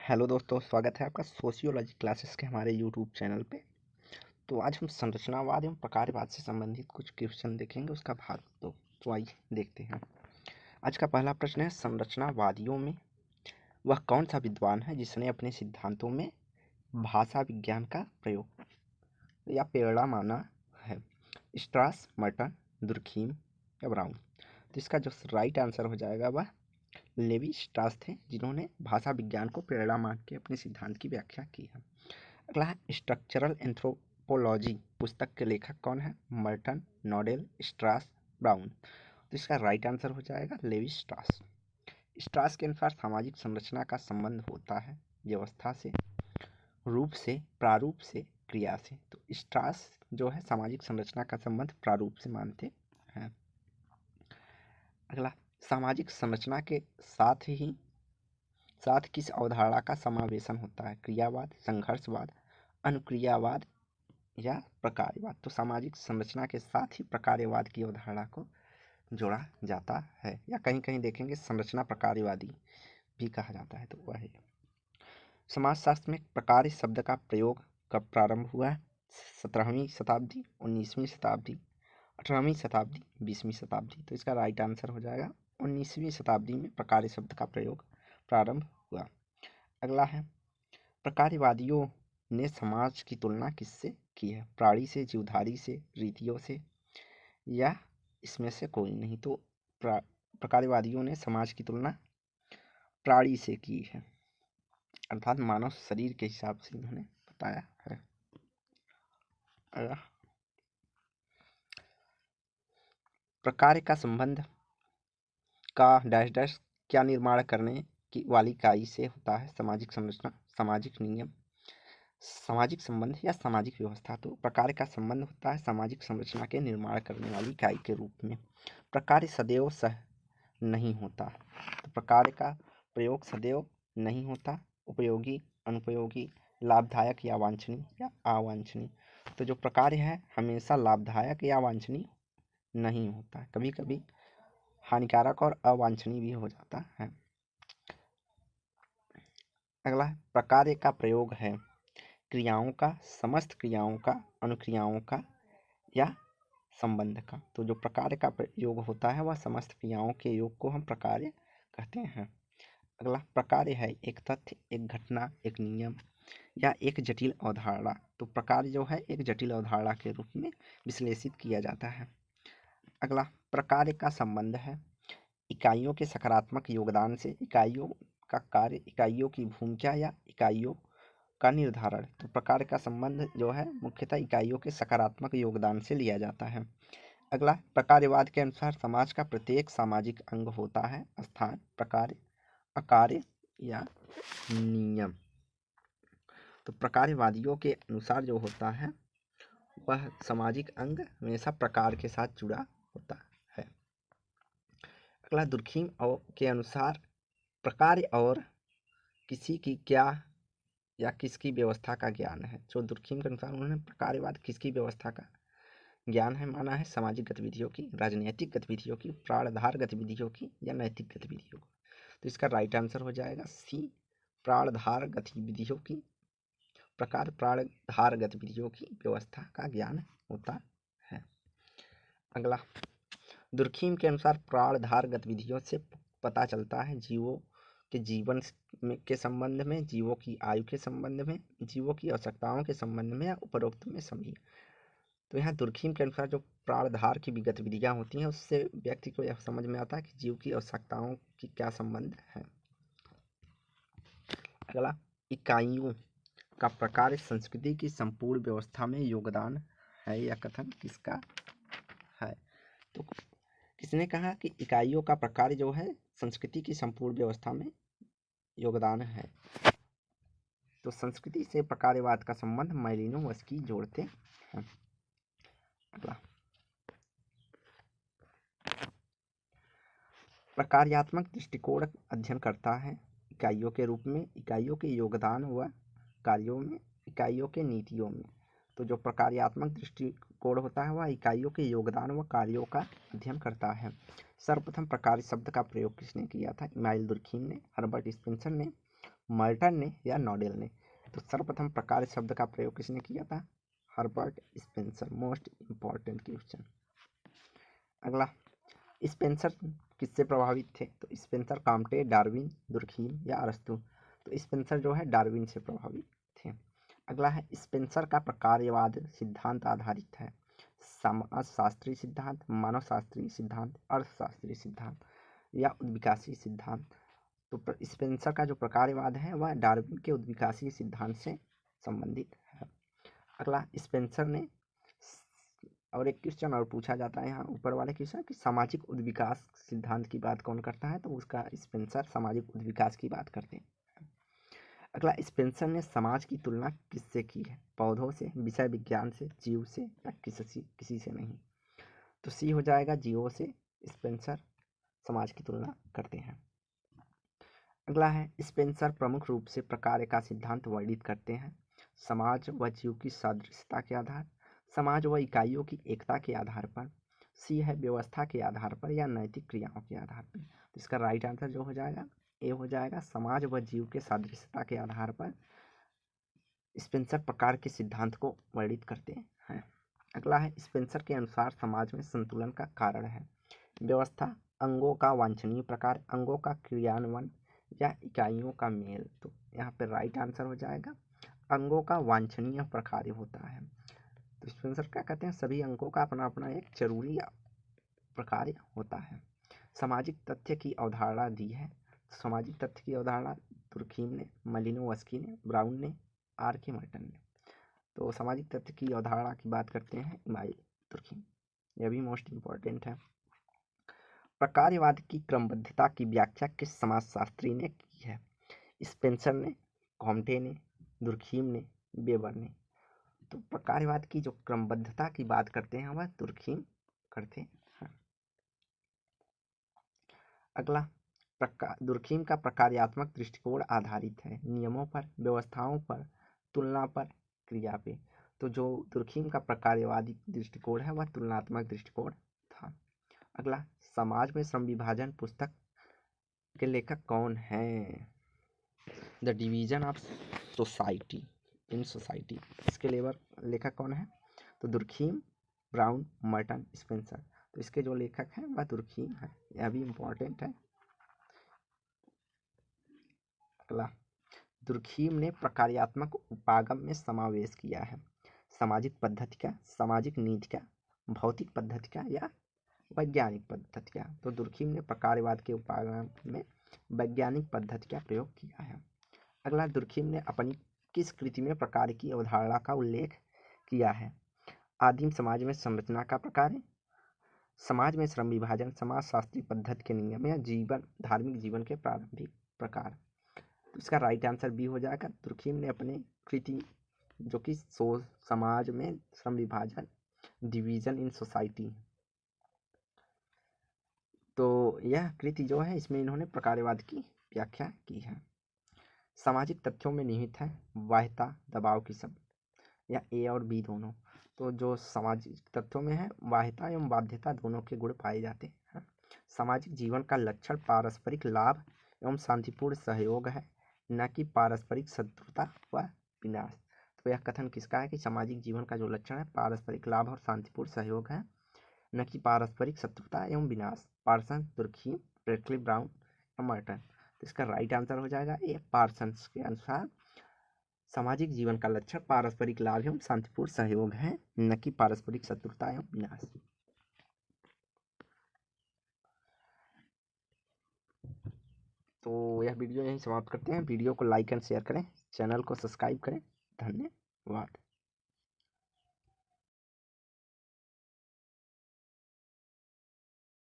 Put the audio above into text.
Hello दोस्तों, स्वागत है आपका सोशियोलॉजी क्लासेस के हमारे यूट्यूब चैनल पे। तो आज हम संरचनावाद एवं प्रकारवाद से संबंधित कुछ क्वेश्चन देखेंगे, उसका भाग दो। तो आइए देखते हैं। आज का पहला प्रश्न है, संरचनावादियों में वह कौन सा विद्वान है जिसने अपने सिद्धांतों में भाषा विज्ञान का प्रयोग या प्रेरणा माना है? स्ट्रास, मर्टन, दुर्खीम या ब्राउन? तो इसका जो राइट आंसर हो जाएगा वह लेवी स्ट्रास थे, जिन्होंने भाषा विज्ञान को प्रेरणा मान के अपने सिद्धांत की व्याख्या की है। अगला है, स्ट्रक्चरल एंथ्रोपोलॉजी पुस्तक के लेखक कौन है? Merton, nodal, स्ट्रास, brown? तो इसका राइट आंसर हो जाएगा लेवी स्ट्रास। स्ट्रास के अनुसार सामाजिक संरचना का संबंध होता है व्यवस्था से, रूप से, प्रारूप से, क्रिया से। तो स्ट्रास जो है सामाजिक संरचना का संबंध प्रारूप से मानते हैं। अगला, सामाजिक संरचना के साथ किस अवधारणा का समावेशन होता है? क्रियावाद, संघर्षवाद, अनुक्रियावाद या प्रकारवाद? तो सामाजिक संरचना के साथ ही प्रकारवाद की अवधारणा को जोड़ा जाता है, या कहीं कहीं देखेंगे संरचना प्रकारवादी भी कहा जाता है। तो वह है। समाजशास्त्र में प्रकार शब्द का प्रयोग कब प्रारंभ हुआ है? 17वीं शताब्दी, 19वीं शताब्दी, 18वीं शताब्दी, 20वीं शताब्दी? तो इसका राइट आंसर हो जाएगा 19वीं शताब्दी में प्रकार शब्द का प्रयोग प्रारंभ हुआ। अगला है, प्रकारवादियों ने समाज की तुलना किससे की है? प्राणी से, जीवधारी से, रीतियों से, या इसमें से कोई नहीं? तो प्रकारवादियों ने समाज की तुलना प्राणी से की है, अर्थात मानव शरीर के हिसाब से उन्होंने बताया है। प्रकार का संबंध का डैश डैश क्या निर्माण करने की वाली इकाई से होता है? सामाजिक संरचना, सामाजिक नियम, सामाजिक संबंध या सामाजिक व्यवस्था? तो प्रकार का संबंध होता है सामाजिक संरचना के निर्माण करने वाली इकाई के रूप में। प्रकार सदैव सह नहीं होता, तो प्रकार का प्रयोग सदैव नहीं होता। उपयोगी, अनुपयोगी, लाभदायक या वांछनीय या अवांछनीय? तो जो प्रकार है हमेशा लाभदायक या वांछनीय नहीं होता है, कभी कभी हानिकारक और अवांछनीय भी हो जाता है। अगला, प्रकार का प्रयोग है क्रियाओं का, समस्त क्रियाओं का, अनुक्रियाओं का या संबंध का? तो जो प्रकार का प्रयोग होता है वह समस्त क्रियाओं के योग को हम प्रकार कहते हैं। अगला, प्रकार है एक तथ्य, एक घटना, एक नियम या एक जटिल अवधारणा? तो प्रकार जो है एक जटिल अवधारणा के रूप में विश्लेषित किया जाता है। अगला, प्रकार का संबंध है इकाइयों के सकारात्मक योगदान से, इकाइयों का कार्य, इकाइयों की भूमिका या इकाइयों का निर्धारण? तो प्रकार का संबंध जो है मुख्यतः इकाइयों के सकारात्मक योगदान से लिया जाता है। अगला, प्रकारवाद के अनुसार समाज का प्रत्येक सामाजिक अंग होता है स्थान, प्रकार, अकार्य या नियम? तो प्रकारवादियों के अनुसार जो होता है वह सामाजिक अंग हमेशा प्रकार के साथ जुड़ा होता है। अगला, दुर्खीम के अनुसार प्रकार और किसी की क्या या किसकी व्यवस्था का ज्ञान है? जो दुर्खीम के अनुसार उन्होंने प्रकारवाद किसकी व्यवस्था का ज्ञान है माना है? सामाजिक गतिविधियों की, राजनीतिक गतिविधियों की, प्राणधार गतिविधियों की या नैतिक गतिविधियों की? तो इसका राइट आंसर हो जाएगा सी, प्राणधार गतिविधियों की। प्रकार प्राणधार गतिविधियों की व्यवस्था का ज्ञान होता है। अगला, दुर्खीम के अनुसार प्राणधार गतिविधियों से पता चलता है जीवों के जीवन के संबंध में, जीवों की आयु के संबंध में, जीवों की आवश्यकताओं के संबंध में या उपरोक्त में सभी। तो यहाँ दुर्खीम के अनुसार जो प्राणधार की भी गतिविधियाँ होती हैं उससे व्यक्ति को यह समझ में आता है कि जीव की आवश्यकताओं की क्या संबंध है। अगला, इकाइयों का प्रकार संस्कृति की संपूर्ण व्यवस्था में योगदान है, या कथन किसका है? तो किसने कहा कि इकाइयों का प्रकार जो है संस्कृति की संपूर्ण व्यवस्था में योगदान है? तो संस्कृति से प्रकारवाद का संबंध मालिनोवस्की जोड़ते हैं। अगला, प्रकार्यात्मक दृष्टिकोण अध्ययन करता है इकाइयों के रूप में, इकाइयों के योगदान व कार्यों में, इकाइयों के नीतियों में। तो जो प्रकार्यात्मक दृष्टिकोण होता है वह इकाइयों के योगदान व कार्यों का अध्ययन करता है। सर्वप्रथम प्रकार शब्द का प्रयोग किसने किया था? इमाइल दुर्खीम ने, हर्बर्ट स्पेंसर ने, मर्टन ने या नॉडेल ने? तो सर्वप्रथम प्रकार शब्द का प्रयोग किसने किया था? Herbert Spencer. Most important question. अगला, स्पेंसर किससे प्रभावित थे? तो स्पेंसर काम्टे, डार्विन, दुर्खीम या अरस्तु? तो स्पेंसर जो है डार्विन से प्रभावित थे। अगला है, स्पेंसर का प्रकारवाद सिद्धांत आधारित है समाजशास्त्रीय सिद्धांत, मानवशास्त्रीय सिद्धांत, अर्थशास्त्रीय सिद्धांत या उद्विकासी सिद्धांत? तो स्पेंसर का जो प्रकारवाद है वह डार्विन के उद्विकासी सिद्धांत से संबंधित है। अगला, स्पेंसर ने, और एक क्वेश्चन और पूछा जाता है यहाँ ऊपर वाले क्वेश्चन कि सामाजिक उद्विकास सिद्धांत की बात कौन करता है? तो उसका स्पेंसर सामाजिक उद्विकास की बात करते हैं। अगला, स्पेंसर ने समाज की तुलना किससे की है? पौधों से, विषय विज्ञान से, जीव से या किसी से नहीं? तो सी हो जाएगा, जीवों से स्पेंसर समाज की तुलना करते हैं। अगला है, स्पेंसर प्रमुख रूप से प्रकार का सिद्धांत वर्णित करते हैं समाज व जीव की सादृश्यता के आधार, समाज व इकाइयों की एकता के आधार पर, सी है व्यवस्था के आधार पर या नैतिक क्रियाओं के आधार पर? तो इसका राइट आंसर जो हो जाएगा ए हो जाएगा, समाज व जीव के सादृश्यता के आधार पर स्पेंसर प्रकार के सिद्धांत को वर्णित करते हैं। अगला है, स्पेंसर के अनुसार समाज में संतुलन का कारण है व्यवस्था, अंगों का वांछनीय प्रकार, अंगों का क्रियान्वयन या इकाइयों का मेल? तो यहाँ पे राइट आंसर हो जाएगा, अंगों का वांछनीय प्रकार होता है। तो स्पेंसर क्या कहते हैं? सभी अंगों का अपना अपना एक जरूरी प्रकार होता है। सामाजिक तथ्य की अवधारणा दी है। सामाजिक तथ्य की अवधारणा तुर्खीम ने, मालिनोव्स्की ने, ब्राउन ने, आर के मर्टन ने। तो सामाजिक तथ्य की अवधारणा की बात करते हैं इमाइल तुर्खीम। यह भी मोस्ट इम्पॉर्टेंट है। प्रकारवाद की क्रमबद्धता की व्याख्या किस समाजशास्त्री ने की है? स्पेंसर ने, कॉम्टे ने, दुर्खीम ने, वेबर ने? तो प्रकारवाद की जो क्रमबद्धता की बात करते हैं वह तुर्खीम करते हैं। अगला, दुर्खीम का प्रकार्यात्मक दृष्टिकोण आधारित है नियमों पर, व्यवस्थाओं पर, तुलना पर, क्रिया पे? तो जो दुर्खीम का प्रकारवादी दृष्टिकोण है वह तुलनात्मक दृष्टिकोण था। अगला, समाज में श्रम विभाजन पुस्तक के लेखक कौन हैं? The division of society in society, इसके लेखक कौन है? तो दुर्खीम, ब्राउन, मर्टन, स्पेंसर। तो इसके जो लेखक हैं वह दुर्खीम है। यह भी इम्पोर्टेंट है। अगला, दुर्खीम ने प्रकार्यात्मक उपागम में समावेश किया है सामाजिक पद्धति का, सामाजिक नीति का, भौतिक पद्धति का या वैज्ञानिक पद्धति का? तो दुर्खीम ने प्रकारवाद के उपागम में वैज्ञानिक पद्धति का प्रयोग किया है। अगला, दुर्खीम ने अपनी किस कृति में प्रकार की अवधारणा का उल्लेख किया है? आदिम समाज में संरचना का प्रकार, समाज में श्रम विभाजन, समाजशास्त्री पद्धति के नियम या धार्मिक जीवन के प्रारंभिक प्रकार? तो इसका राइट आंसर बी हो जाएगा। तुर्खीम ने अपने कृति जो कि समाज में श्रम विभाजन, डिवीजन इन सोसाइटी, तो यह कृति जो है इसमें इन्होंने प्रकारवाद की व्याख्या की है। सामाजिक तथ्यों में निहित है बाह्यता, दबाव की सब, या ए और बी दोनों? तो जो सामाजिक तथ्यों में है बाह्यता एवं बाध्यता दोनों के गुण पाए जाते हैं। सामाजिक जीवन का लक्षण पारस्परिक लाभ एवं शांतिपूर्ण सहयोग है, न कि पारस्परिक शत्रुता व विनाश। तो यह कथन किसका है कि सामाजिक जीवन का जो लक्षण है पारस्परिक लाभ और शांतिपूर्ण सहयोग है, न कि पारस्परिक शत्रुता एवं विनाश? पार्सन, तुर्खीम, ब्रेटली, ब्राउन या मर्टन? तो इसका राइट आंसर हो जाएगा ए, पार्सन्स के अनुसार सामाजिक जीवन का लक्षण पारस्परिक लाभ एवं शांतिपूर्ण सहयोग है, न कि पारस्परिक शत्रुता एवं विनाश। तो यह वीडियो यहीं समाप्त करते हैं। वीडियो को लाइक एंड शेयर करें, चैनल को सब्सक्राइब करें। धन्यवाद।